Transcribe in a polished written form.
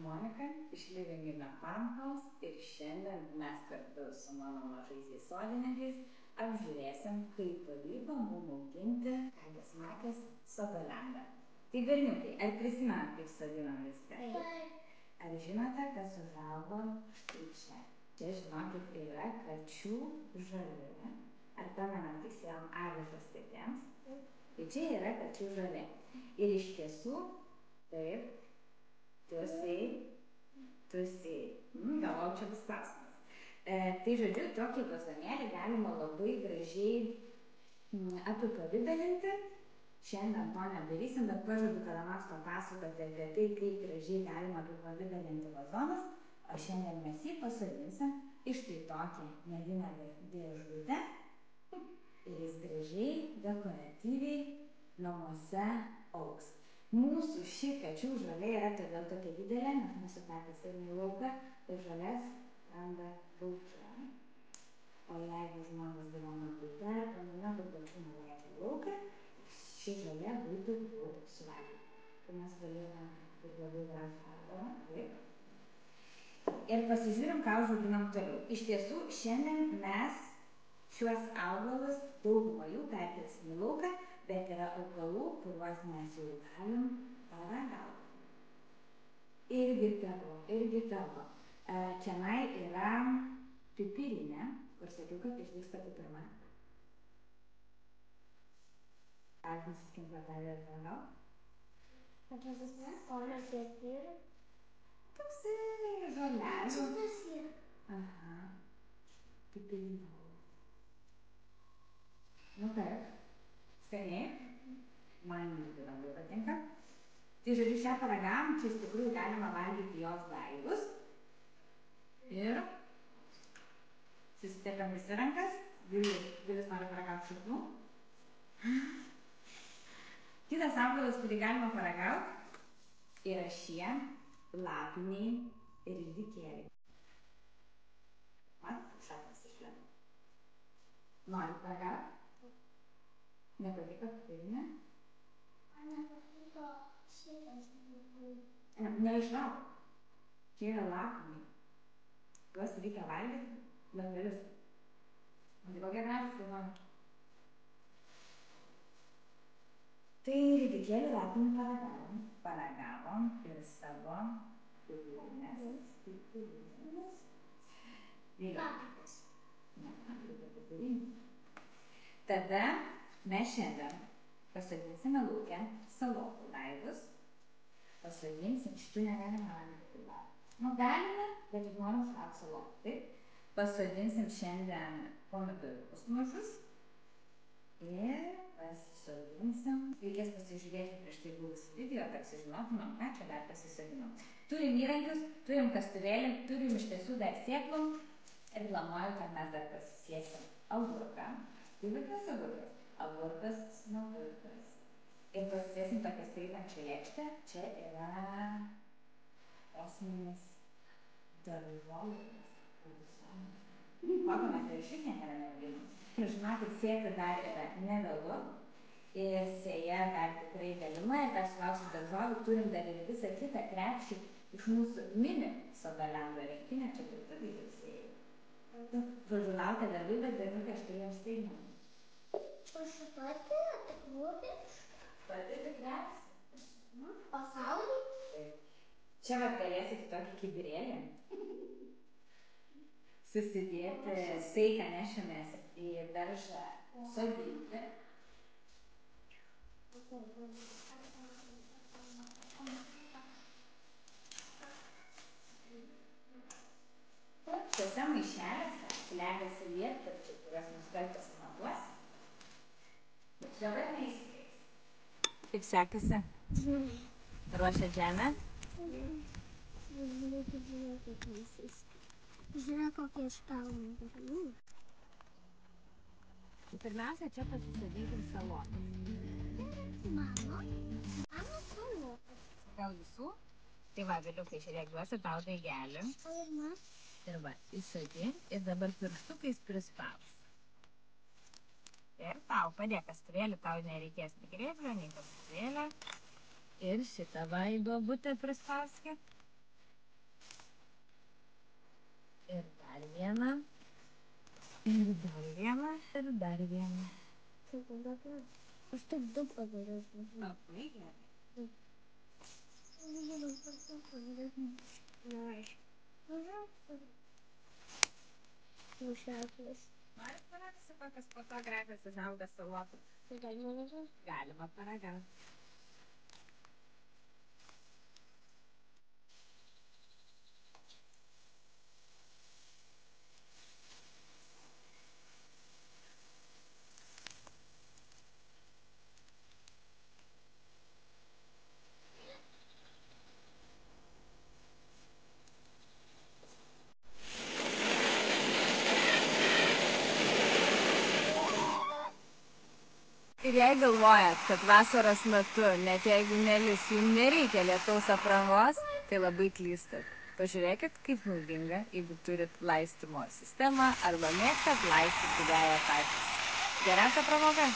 Monika iš Livingino Farmhouse ir šiandien mes kartu su mano mažaisiais sodininkais apžiūrėsim, kaip pavyko mum auginti kailismakės sodolendą. Tai berniukai, ar prisimenat, kaip sodinom viską? Ar žinote, kas užaugo štai čia? Čia, žinokit, yra kačių žolė. Ar pamenat tiksliam avižas katėms? Tai čia yra kačių žolė. Ir iš tiesų, taip, tusiai. Galvau, čia bus klausimas. Tai žodžiu, tokį vazonėlį galima labai gražiai apipavidalinti. Šiandien to nedarysim, bet pažadu kada nors papasakoti apie tai, kaip gražiai galima apipavidalinti vazonus. O šiandien mes jį pasodinsim iš tai tokią medinę dėžutę. Ir jis gražiai, dekoratyviai namuose augs. Mūsų ši kačių žolė yra todėl tokia didelė, nes mūsų katės eina į lauką ir žolės randa lauke. O jeigu žmonės gyvena bute, paminėtų kačių nuleidžia į lauką, ši žolė būtų daug suvalgyta. Tai mes galėjome ir labai gražią darbą. Ir pasižiūrim, ką užauginam toliau. Iš tiesų, šiandien mes šiuos augalus daugumą jų perkelsim į lauką, bet yra augalų, kuriuos mes jau galim paragauti. Irgi tavo. Čianai yra pipirinė, kur sakiau, kad išdygsta pipirma. Ar nusiskint vadelį ir paragaut? Toksai žolelių. Aha. Pipirinė. Nu kaip? Skaniai? Man irgi labai patinka. Tai žodžiu, šią paragavom, čia iš tikrųjų galima valgyti jos daigus. Ir susitepėm visi rankas. Vilis nori paragauti šaknų. Kitas augalas, kurį galima paragauti, yra šie lapiniai ridikėliai. Mat, šaknas išlenda. Nori paragauti? Nepatiko pipirinė? Man nepatiko šitas pipirinė. Neišrauk. Čia yra lapiniai. Juos reikia valgyti lapelius. Tai kokie gražūs galvoja. Tai ridikėlių lapinių paragavom ir savo pipirinės. Lapinės. Tada mes šiandien pasodinsime lauke salotų daigus. Pasodinsim, šitų negalime valgyti lapų. Nu, galime, bet juk norim sulaukt salotų, taip? Pasodinsim šiandien pomidoriukus mažus. Ir pasisodinsim. Reikės pasižiūrėti prieš tai buvusį video, kad sužinotumėm, ką čia dar pasisodinom. Turim įrankius, turim kastuvėlį, turim iš tiesų dar sėklų. Ir planuoju, kad mes dar pasisėsim agurką. Tai vadinasi agurkas. Agurkas, smagurkas. Ir pasisėsim tokią skraidančią lėkštę. Čia yra kosminis daržovinis. Kokio mes dar išvis niekada neauginom. Ir žinokit, sėti dar yra nevėlu. Ir sėja dar tikrai galima. Ir dar sulauksim daržovių. Turim dar ir visą kitą krepšį iš mūsų mini sodolendo rinktinę. Čia kaip tu kaip sėjai. Žodžiu, laukia darbai, bet berniukai aš turiu jums staigmenų. Pati tik rūpiška. Pati tik krepsi. Pasaulį? Taip. Čia vat galėsit tokį kibirėlį susidėti saiką nešimės į daržą sodinti. Šiuose maišeliuose slepiasi lietpalčiai, kuriuos mums tuoj pasimatuosim. Dabar neįsikreis. Kaip sekasi? Ruošiat žemę? Žiūrėk, kokie špelmai. Pirmiausia, čia pasisodinkim salotas. Mano salotas. Gal visų? Tai va, vėliukai, žiūrėk, duosiu tau daigelį. Ir va, įsodink ir dabar pirštukais prispaus. Ir tau padėk kastuvėlį, tau nereikės nei grėblio, nei kastuvėlio. Ir šitą va į duobutę prispauskit. Ir dar vieną. Ir dar vieną. Ir dar vieną. Aš taip du padariau. Labai gerai. Nušeklis. Norit paragauti kokias fotografijas užauga salotų? Tai galima nežinau. Galima paragauti. Ir jei galvojat, kad vasaros metu, net jeigu nelis, jums nereikia lietaus aprangos, tai labai klystat. Pažiūrėkit, kaip naudinga, jeigu turit laistymo sistemą arba mėgstat laistyti veją patys. Geriausia pramoga.